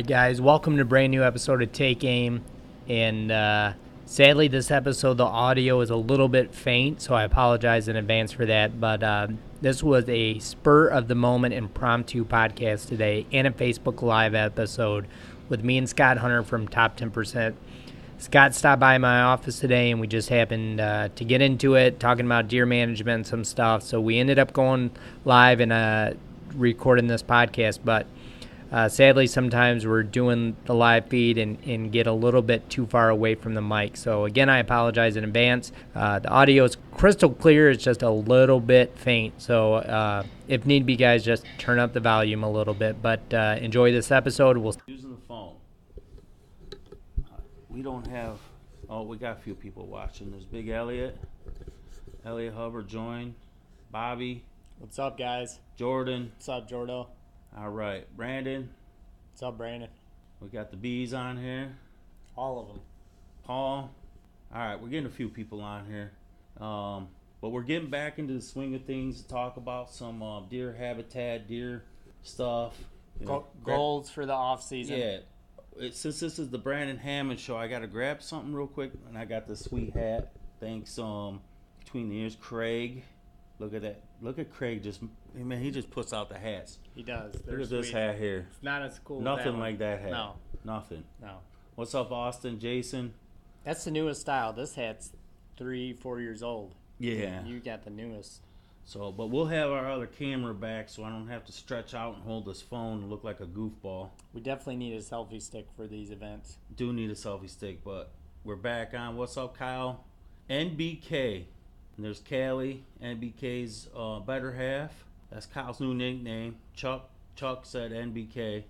right, guys, welcome to a brand new episode of Take Aim. And sadly, this episode, the audio is a little bit faint, so I apologize in advance for that. But this was a spur of the moment impromptu podcast today and a Facebook Live episode with me and Scott Hunter from Top 10%. Scott stopped by my office today, and we just happened to get into it, talking about deer management and some stuff. So we ended up going live and recording this podcast, but sadly, sometimes we're doing the live feed and get a little bit too far away from the mic. So again, I apologize in advance. The audio is crystal clear. It's just a little bit faint. So if need be, guys, just turn up the volume a little bit. But enjoy this episode. We'll using the phone. We don't have. Oh, we got a few people watching. There's Big Elliot Hubbard joined. Bobby. What's up, guys? Jordan. What's up, Jordo? All right, Brandon. What's up, Brandon? We got the bees on here. All of them. Paul. All right, we're getting a few people on here. But we're getting back into the swing of things to talk about some deer habitat, deer stuff. Goals for the off season. Yeah. Since this is the Brandon Hammond show, I got to grab something real quick. And I got this sweet hat. Thanks, between the ears, Craig. Look at that. Look at Craig. Man, he just puts out the hats. He does. Look at this hat here. It's not as cool Nothing as that like that hat. No. Nothing. No. What's up, Austin? Jason? That's the newest style. This hat's 3-4 years old. Yeah. You got the newest. So, but we'll have our other camera back so I don't have to stretch out and hold this phone and look like a goofball. We definitely need a selfie stick for these events. Do need a selfie stick, but we're back on. What's up, Kyle? NBK. And there's Callie, NBK's better half. That's Kyle's new nickname. Chuck said NBK,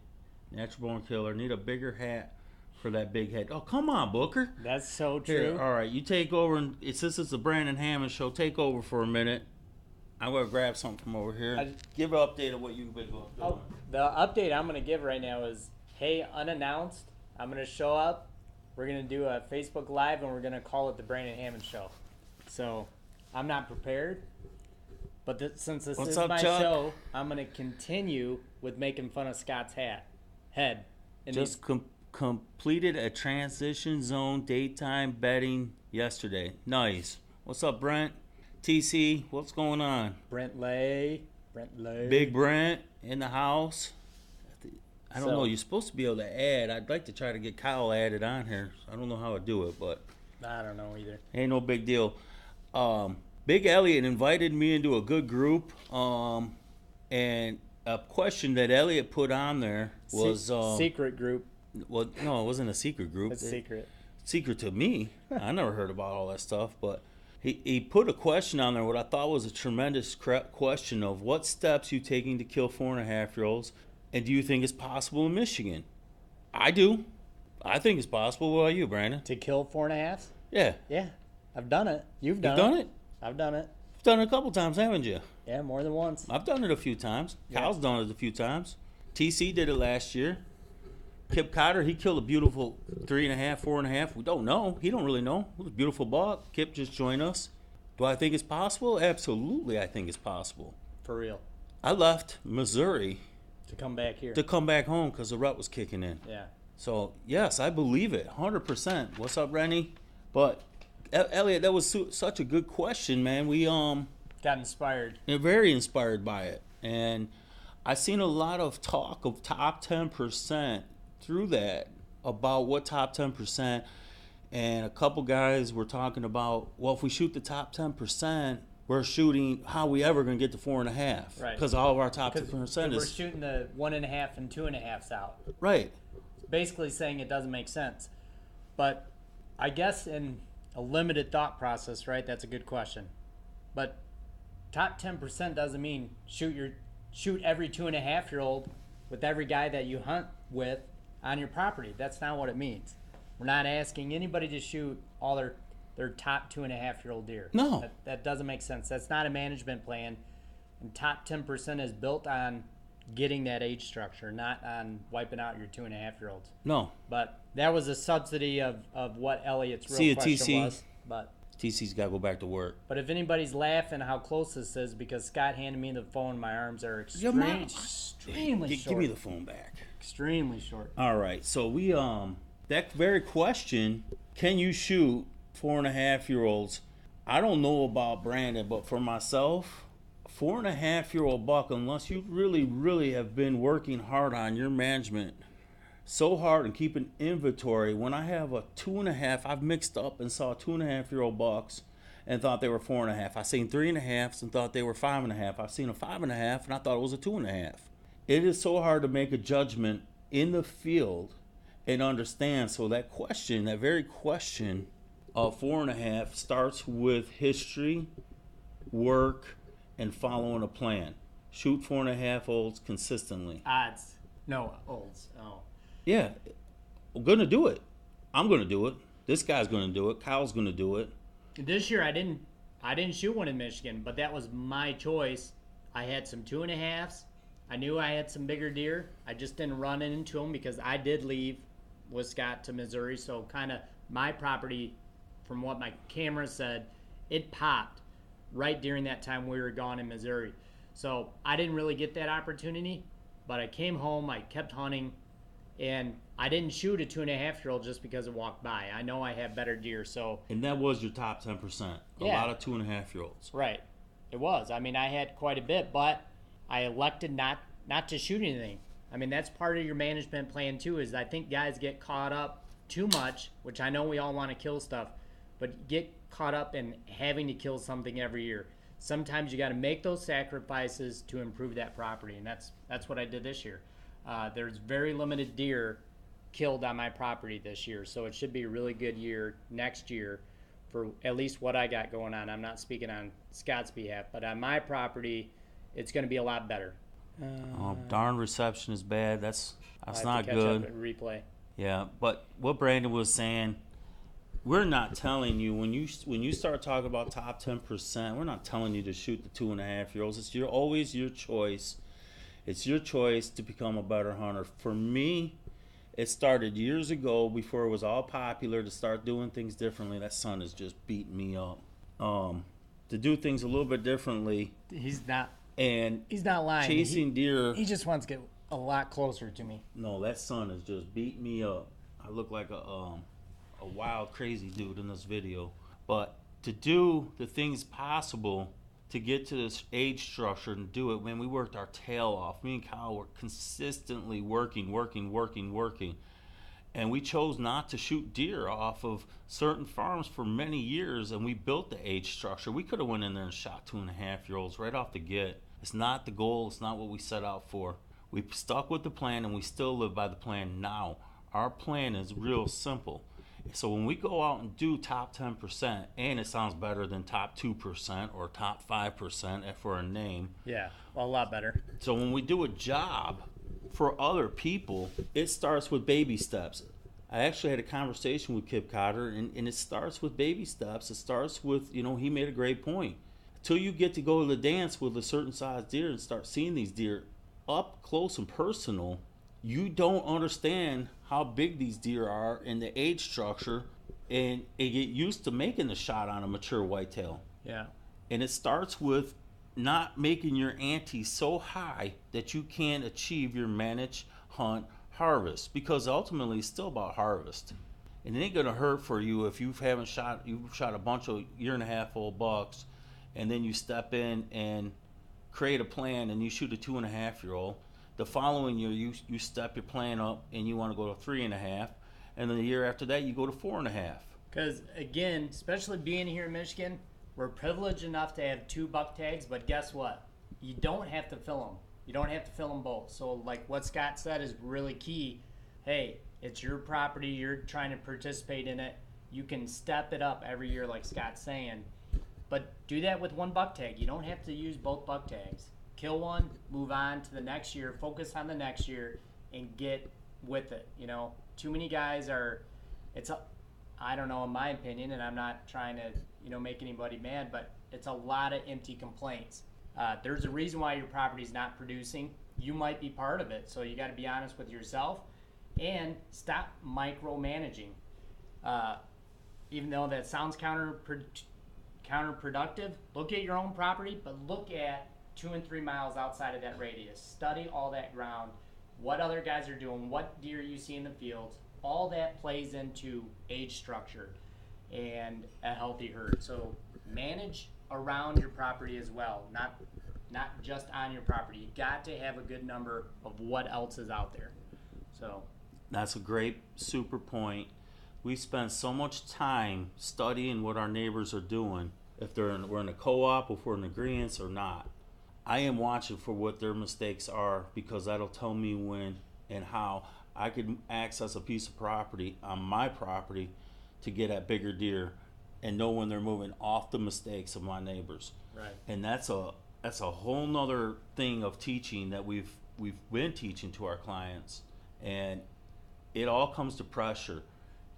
Natural Born Killer. Need a bigger hat for that big head. Oh, come on, Booker. That's so true. Here, all right, you take over. And since it's the Brandon Hammond show, take over for a minute. I'm going to grab something from over here. Give an update of what you've been doing. Oh, the update I'm going to give right now is, hey, unannounced, I'm going to show up. We're going to do a Facebook Live, and we're going to call it the Brandon Hammond show. So I'm not prepared. But since this is my show, I'm going to continue with making fun of Scott's head. And just completed a transition zone daytime bedding yesterday. Nice. What's up, Brent? TC, what's going on? Brent Lay. Big Brent in the house. I don't know. You're supposed to be able to add. I'd like to try to get Kyle added on here. I don't know how to do it, but I don't know either. Ain't no big deal. Big Elliot invited me into a good group, and a question that Elliot put on there was secret group. Well, no, it wasn't a secret group. It's secret. Secret to me. I never heard about all that stuff, but he put a question on there. What I thought was a tremendous question of what steps you taking to kill 4.5-year-olds, and do you think it's possible in Michigan? I do. I think it's possible. What about you, Brandon? To kill 4.5s? Yeah. Yeah, I've done it. You've done it. I've done it. You've done it a couple times, haven't you? Yeah, more than once. I've done it a few times. Yeah. Kyle's done it a few times. TC did it last year. Kip Cotter, he killed a beautiful 3.5, 4.5. We don't know. He don't really know. It was a beautiful buck. Kip just joined us. Do I think it's possible? Absolutely, I think it's possible. For real. I left Missouri to come back here. To come back home because the rut was kicking in. Yeah. So, yes, I believe it, 100%. What's up, Rennie? But, Elliot, that was such a good question, man. We got inspired. Very inspired by it. And I seen a lot of talk of top 10% through that about what top 10%. And a couple guys were talking about, well, if we shoot the top 10%, we're shooting, how we ever going to get to 4.5? Right. Because all of our top 10% is... We're shooting the 1.5 and 2.5s out. Right. Basically saying it doesn't make sense. But I guess in a limited thought process, right, that's a good question. But top 10% doesn't mean shoot every 2.5-year-old with every guy that you hunt with on your property. That's not what it means. We're not asking anybody to shoot all their top 2.5-year-old deer. No. That doesn't make sense. That's not a management plan. And top 10% is built on getting that age structure, not on wiping out your 2.5-year-olds. No. But that was a subsidy of what Elliot's real question was. But TC's got to go back to work. But if anybody's laughing how close this is, because Scott handed me the phone, my arms are extremely short. Give me the phone back. Extremely short. All right, so we that very question, can you shoot 4.5-year-olds? I don't know about Brandon, but for myself, 4.5-year-old buck, unless you really have been working hard on your management, so hard and keeping inventory. When I have a 2.5, I've mixed up and saw 2.5-year-old bucks and thought they were 4.5. I've seen 3.5s and thought they were 5.5. I've seen a 5.5 and I thought it was a 2.5. It is so hard to make a judgment in the field and understand. So that question, that very question of 4.5, starts with history, work, and following a plan. Shoot 4.5-olds consistently. Odds. No, olds. Oh. Yeah, I'm going to do it. I'm going to do it. This guy's going to do it. Kyle's going to do it. This year I didn't shoot one in Michigan, but that was my choice. I had some 2.5s. I knew I had some bigger deer. I just didn't run into them because I did leave with Scott to Missouri. So kind of my property, from what my camera said, it popped right during that time we were gone in Missouri. So I didn't really get that opportunity, but I came home, I kept hunting, and I didn't shoot a 2.5-year-old just because it walked by. I know I have better deer, so. And that was your top 10%. A lot of 2.5-year-olds. Right. It was. I mean, I had quite a bit, but I elected not to shoot anything. I mean, that's part of your management plan too, is I think guys get caught up too much, which I know we all want to kill stuff, but get caught up in having to kill something every year. Sometimes you got to make those sacrifices to improve that property, and that's what I did this year. There's very limited deer killed on my property this year, so it should be a really good year next year for at least what I got going on. I'm not speaking on Scott's behalf, but on my property, it's going to be a lot better. Darn, reception is bad. That's not catch good. Up and replay. Yeah, but what Brandon was saying, we're not telling you when you start talking about top 10%, we're not telling you to shoot the 2.5-year-olds. It's always your choice. It's your choice to become a better hunter. For me, it started years ago before it was all popular to start doing things differently. That son is just beating me up. To do things a little bit differently. He's not lying. Chasing deer. He just wants to get a lot closer to me. No, that son is just beating me up. I look like a wild, crazy dude in this video. But to do the things possible to get to this age structure and do it, man, we worked our tail off. Me and Kyle were consistently working. And we chose not to shoot deer off of certain farms for many years, and we built the age structure. We could have went in there and shot 2.5-year-olds right off the get. It's not the goal. It's not what we set out for. We stuck with the plan, and we still live by the plan now. Our plan is real simple. So when we go out and do top 10%, and it sounds better than top 2% or top 5% for a name. Yeah, well, a lot better. So when we do a job for other people, it starts with baby steps. I actually had a conversation with Kip Cotter, and it starts with baby steps. It starts with, he made a great point. Until you get to go to the dance with a certain size deer and start seeing these deer up close and personal, you don't understand how big these deer are in the age structure, and they get used to making the shot on a mature whitetail. Yeah. And it starts with not making your ante so high that you can't achieve your manage, hunt, harvest, because ultimately it's still about harvest. And it ain't gonna hurt for you if you've shot a bunch of 1.5-year-old bucks, and then you step in and create a plan and you shoot a 2.5-year-old. The following year, you step your plan up and you want to go to 3.5, and then the year after that, you go to 4.5. Because again, especially being here in Michigan, we're privileged enough to have 2 buck tags, but guess what? You don't have to fill them. You don't have to fill them both. So like what Scott said is really key. Hey, it's your property. You're trying to participate in it. You can step it up every year, like Scott's saying. But do that with 1 buck tag. You don't have to use both buck tags. Kill one, move on to the next year, focus on the next year, and get with it. Too many guys I don't know, in my opinion, and I'm not trying to, make anybody mad, but it's a lot of empty complaints. There's a reason why your property's not producing. You might be part of it, so you got to be honest with yourself and stop micromanaging. even though that sounds counterproductive, look at your own property, but look at 2 and 3 miles outside of that radius. Study all that ground, what other guys are doing, what deer you see in the fields. All that plays into age structure and a healthy herd. So manage around your property as well, not just on your property. You got to have a good number of what else is out there. So that's a great super point. We spend so much time studying what our neighbors are doing, if we're in a co-op, if we're in agreement or not. I am watching for what their mistakes are, because that'll tell me when and how I could access a piece of property on my property to get at bigger deer, and know when they're moving off the mistakes of my neighbors. Right. And that's a whole nother thing of teaching that we've been teaching to our clients, and it all comes to pressure.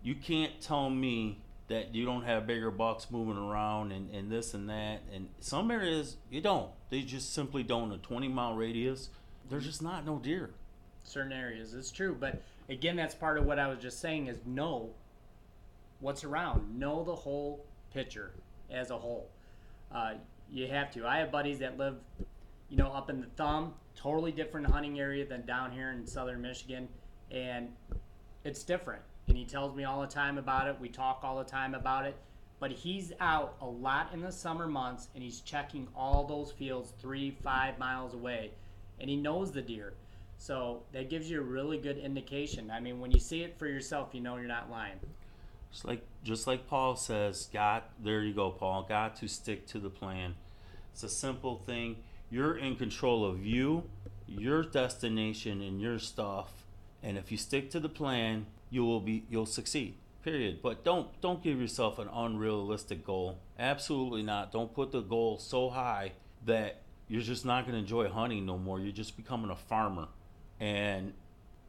You can't tell me that you don't have bigger bucks moving around and this and that. And some areas you don't. They just simply don't. A 20-mile radius, there's just not no deer. Certain areas, it's true. But again, that's part of what I was just saying, is know what's around. Know the whole picture as a whole. You have to. I have buddies that live, up in the Thumb, totally different hunting area than down here in southern Michigan. And it's different. And he tells me all the time about it. We talk all the time about it. But he's out a lot in the summer months, and he's checking all those fields 3-5 miles away, and he knows the deer. So that gives you a really good indication. I mean, when you see it for yourself, you know you're not lying. Just like Paul says, there you go, Paul. Got to stick to the plan. It's a simple thing. You're in control of you, your destination, and your stuff. And if you stick to the plan, you'll succeed. Period. But don't give yourself an unrealistic goal. Absolutely not. Don't put the goal so high that you're just not going to enjoy hunting no more. You're just becoming a farmer. And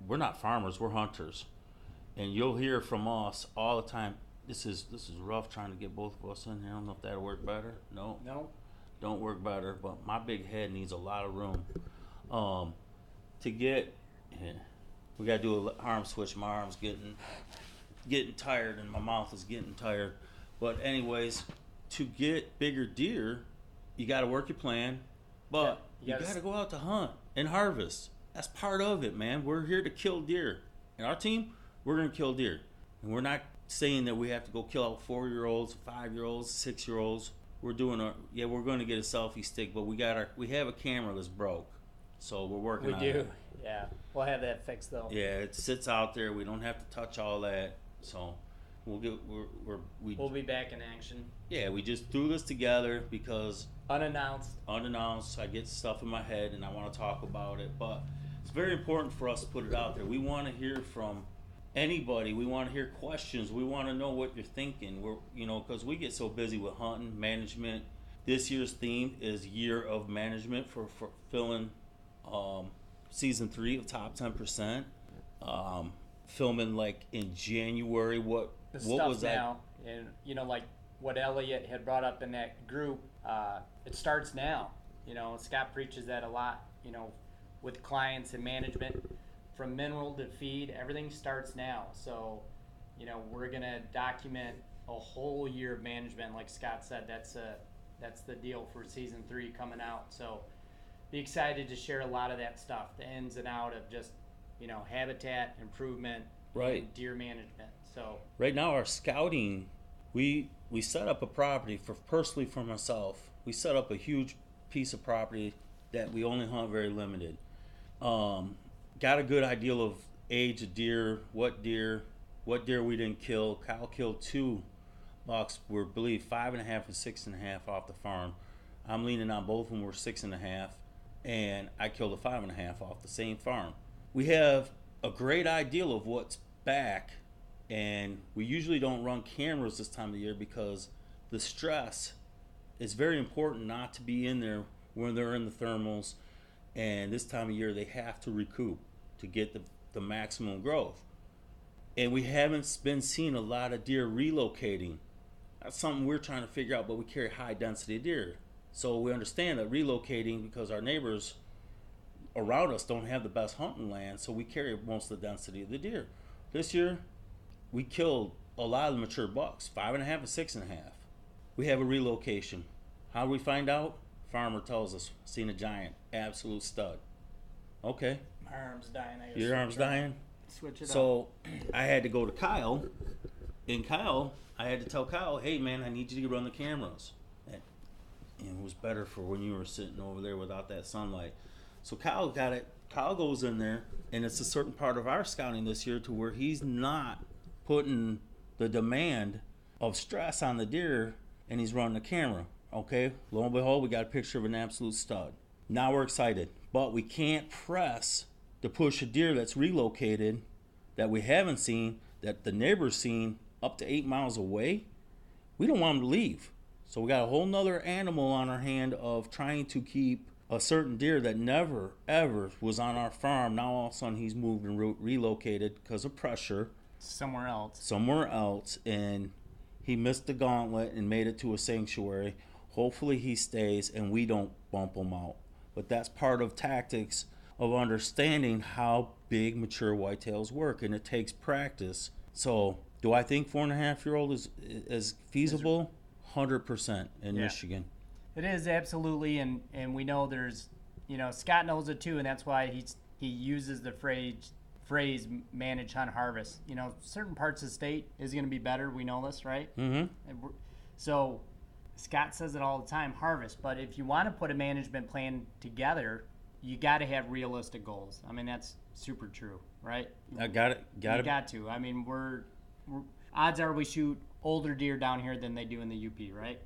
we're not farmers, we're hunters. And you'll hear from us all the time, this is rough trying to get both of us in here. I don't know if that'll work better. No. Don't work better. But my big head needs a lot of room. We gotta do a arm switch. My arm's getting tired, and my mouth is getting tired. But anyways, to get bigger deer, you gotta work your plan, but you gotta go out to hunt and harvest. That's part of it, man. We're here to kill deer. And our team, we're gonna kill deer. And we're not saying that we have to go kill out 4-year-olds, 5-year-olds, 6-year-olds. We're gonna get a selfie stick, but we have a camera that's broke. So we're working on it. We do. Yeah, we'll have that fixed though. Yeah, it sits out there. We don't have to touch all that. So we'll be back in action. Yeah, we just threw this together because unannounced. I get stuff in my head and I want to talk about it, but it's very important for us to put it out there. We want to hear from anybody. We want to hear questions. We want to know what you're thinking. Because we get so busy with hunting management. This year's theme is Year of Management for filling season 3 of Top 10%. Filming like in January. What was that? Now, and like what Elliot had brought up in that group, it starts now. Scott preaches that a lot. With clients and management, from mineral to feed, everything starts now. So, we're gonna document a whole year of management, like Scott said. That's the deal for season 3 coming out. So, be excited to share a lot of that stuff, the ins and out of just habitat improvement, right, and deer management. So right now our scouting, we set up a property personally for myself. We set up a huge piece of property that we only hunt very limited. Got a good idea of age of deer, what deer we didn't kill. Kyle killed 2 bucks. We're believe 5.5 and 6.5 off the farm. I'm leaning on both of them were 6.5, and I killed a 5.5 off the same farm. We have a great idea of what's back, and we usually don't run cameras this time of the year because the stress is very important not to be in there when they're in the thermals, and this time of year they have to recoup to get the maximum growth. And we haven't been seeing a lot of deer relocating. That's something we're trying to figure out, but we carry high density of deer. So we understand that relocating, because our neighbors around us don't have the best hunting land, so we carry most of the density of the deer. This year, we killed a lot of the mature bucks, 5.5 and 6.5. We have a relocation. How do we find out? Farmer tells us, seen a giant, absolute stud. Okay. My arm's dying. Your arm's dying? Switch it up. So I had to go to Kyle, and I had to tell Kyle, hey man, I need you to run the cameras. And it was better for when you were sitting over there without that sunlight. So Kyle got it. Kyle goes in there, and it's a certain part of our scouting this year to where he's not putting the demand of stress on the deer, and he's running the camera. Okay, lo and behold, we got a picture of an absolute stud. Now we're excited, but we can't press to push a deer that's relocated that we haven't seen, that the neighbor's seen up to 8 miles away. We don't want him to leave. So we got a whole nother animal on our hand of trying to keep a certain deer that never, ever was on our farm. Now all of a sudden he's moved and relocated because of pressure. Somewhere else. And he missed the gauntlet and made it to a sanctuary. Hopefully he stays and we don't bump him out. But that's part of tactics of understanding how big mature whitetails work, and it takes practice. So do I think 4.5-year-old is feasible? 100% in Michigan. It is, absolutely, and we know there's, Scott knows it too, and that's why he uses the phrase manage, hunt, harvest. Certain parts of the state is going to be better. We know this, right? Mm-hmm. So Scott says it all the time, harvest. But if you want to put a management plan together, you got to have realistic goals. I mean, that's super true, right? I got it. You got to. I mean, we're odds are we shoot older deer down here than they do in the UP, right?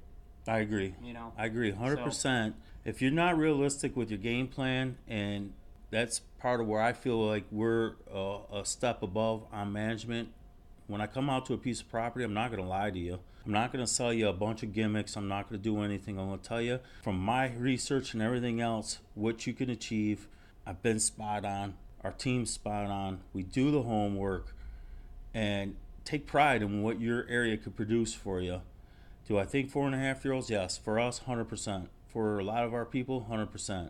I agree. I agree 100%. If you're not realistic with your game plan, and that's part of where I feel like we're a step above on management. When I come out to a piece of property, I'm not going to lie to you. I'm not going to sell you a bunch of gimmicks. I'm not going to do anything. I'm going to tell you from my research and everything else what you can achieve. I've been spot on. Our team's spot on. We do the homework and take pride in what your area could produce for you. Do I think 4.5-year-olds? Yes. For us, 100%. For a lot of our people, 100%.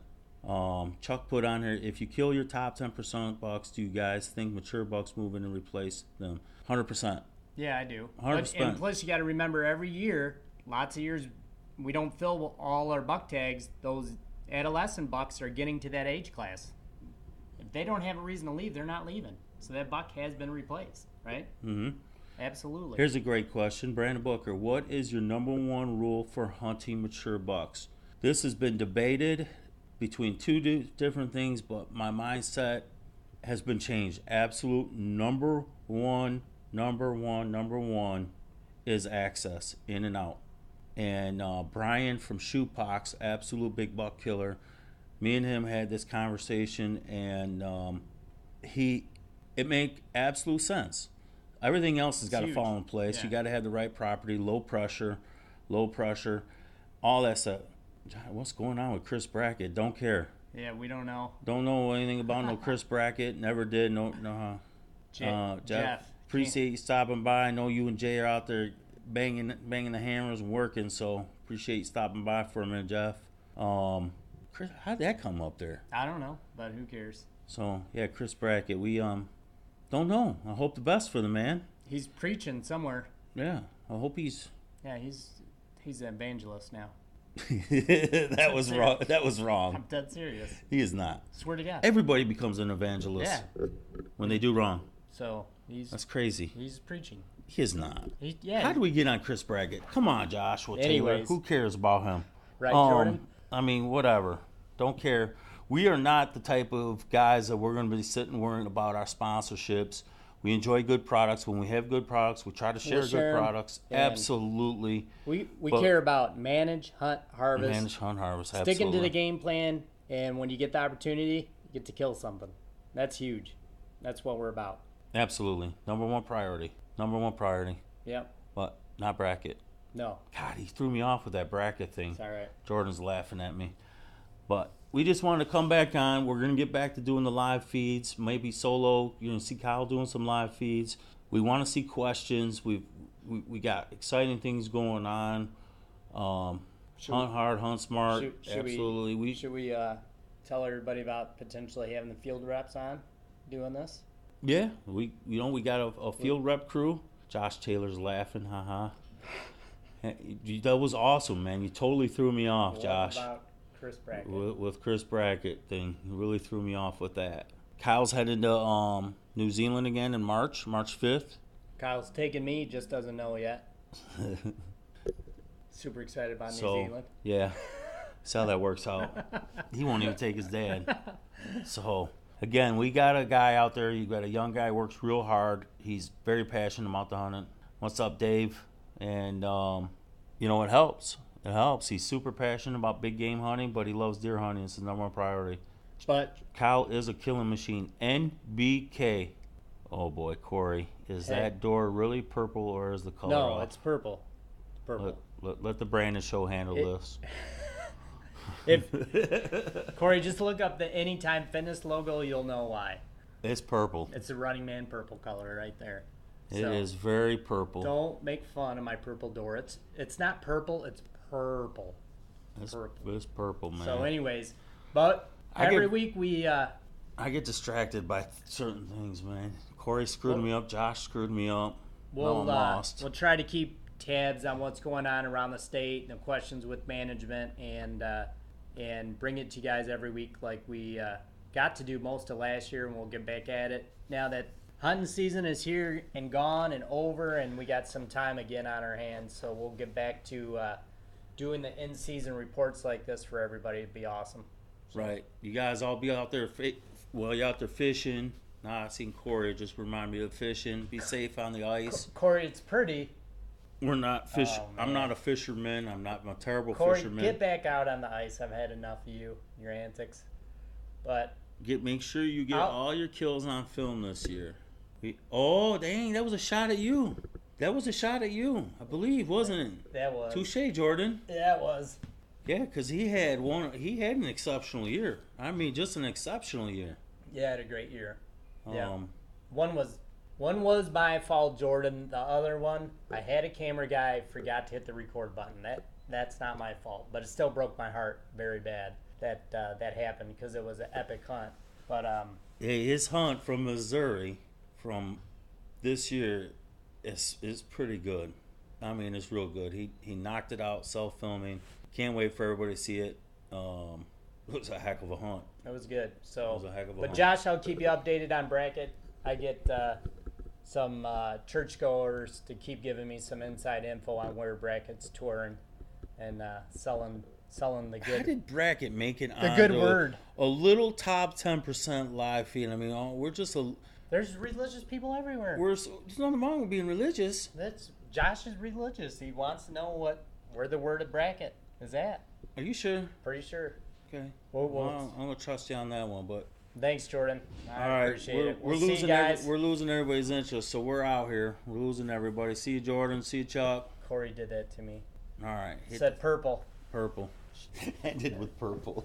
Chuck put on here, if you kill your top 10% bucks, do you guys think mature bucks move in and replace them? 100%. Yeah, I do. 100%. And plus, you got to remember, every year, lots of years, we don't fill all our buck tags. Those adolescent bucks are getting to that age class. If they don't have a reason to leave, they're not leaving. So that buck has been replaced, right? Mm-hmm. Absolutely. Here's a great question. Brandon Booker, what is your number one rule for hunting mature bucks? This has been debated between two different things, but my mindset has been changed. Absolute number one is access, in and out. And Brian from Shoepox, absolute big buck killer, me and him had this conversation, and it make absolute sense. Everything else has got to fall in place. Yeah. You got to have the right property, low pressure, all that stuff. What's going on with Chris Brackett? Don't care. Yeah, we don't know. Don't know anything about no Chris Brackett. Never did. Jeff, appreciate you stopping by. I know you and Jay are out there banging the hammers and working, so appreciate you stopping by for a minute, Jeff. Chris, how'd that come up there? I don't know, but who cares? So yeah, Chris Brackett. We don't know. I hope the best for the man. He's preaching somewhere. Yeah, I hope he's. Yeah, he's an evangelist now. That was wrong. That was wrong. I'm dead serious. He is not. Swear to God. Everybody becomes an evangelist when they do wrong. So that's crazy. He's preaching. He is not. Yeah. How do we get on Chris Brackett? Come on, Joshua Taylor. Who cares about him? Right, Jordan? I mean, whatever. Don't care. We are not the type of guys that we're going to be sitting worrying about our sponsorships. We enjoy good products. When we have good products, we try to share good products. Absolutely. We care about manage, hunt, harvest. Manage, hunt, harvest. Absolutely. Sticking to the game plan, and when you get the opportunity, you get to kill something. That's huge. That's what we're about. Absolutely. Number one priority. Yep. But not Brackett. No. God, he threw me off with that Brackett thing. It's all right. Jordan's laughing at me. But we just wanted to come back on. We're going to get back to doing the live feeds, maybe solo. You're going to see Kyle doing some live feeds. We want to see questions. We got exciting things going on. Hunt hard, hunt smart. Absolutely. Should we tell everybody about potentially having the field reps on doing this? Yeah, we got a field rep crew. Josh Taylor's laughing, haha. That was awesome, man. You totally threw me off, Josh. What about Chris Brackett? With Chris Brackett thing. You really threw me off with that. Kyle's headed to New Zealand again in March 5th. Kyle's taking me, just doesn't know yet. Super excited about New Zealand. Yeah. That's how that works out. He won't even take his dad. So, again, we got a guy out there. You got a young guy who works real hard. He's very passionate about the hunting. What's up, Dave? And, it helps. It helps. He's super passionate about big game hunting, but he loves deer hunting. It's his number one priority. But Kyle is a killing machine. NBK. Oh, boy, Corey. Is that door really purple or is the color No, off? it's purple. It's purple. Let the Brandon show handle this. If Corey, just look up the Anytime Fitness logo, you'll know why. It's purple. It's the Running Man purple color right there. It is very purple. Don't make fun of my purple door. It's not purple. It's purple. It's purple, man. So, anyways, but every week we. I get distracted by certain things, man. Corey screwed me up. Josh screwed me up. We'll try to keep tabs on what's going on around the state and the questions with management, and bring it to you guys every week like we got to do most of last year, and we'll get back at it now that hunting season is here and gone and over, and we got some time again on our hands. So we'll get back to doing the in-season reports like this for everybody. It'd be awesome. So. Right. You guys all be out there. You're out there fishing. Nah, I seen Corey. Just remind me of fishing. Be safe on the ice. Corey, it's pretty. We're not fish. I'm not a fisherman. I'm a terrible Corey, fisherman. Get back out on the ice. I've had enough of your antics. But make sure you get all your kills on film this year. Dang, that was a shot at you. That was a shot at you, I believe, wasn't it? That was. Touche, Jordan. Yeah, it was. Yeah, because he had an exceptional year. I mean, just an exceptional year. Yeah, had a great year. Yeah. One was my fault, Jordan. The other one, I had a camera guy, forgot to hit the record button. That's not my fault, but it still broke my heart very bad that happened because it was an epic hunt. But his hunt from Missouri from this year is pretty good. I mean, it's real good. He knocked it out, self-filming. Can't wait for everybody to see it. It was a heck of a hunt. It was good. So, it was a heck of a but hunt. Josh, I'll keep you updated on bracket. I get some churchgoers to keep giving me some inside info on where bracket's touring and selling the good. How did bracket make it the on good word? A little top 10% live feed. I mean, we're just There's religious people everywhere. There's nothing wrong with being religious. Josh is religious. He wants to know where the word of bracket is at. Are you sure? Pretty sure. Okay. Well, I'm gonna trust you on that one, but. Thanks, Jordan. I appreciate it. We're losing guys. We're losing everybody's interest, so we're out here. We're losing everybody. See you, Jordan. See you, Chuck. Corey did that to me. All right. Said purple. Purple. Ended with purple.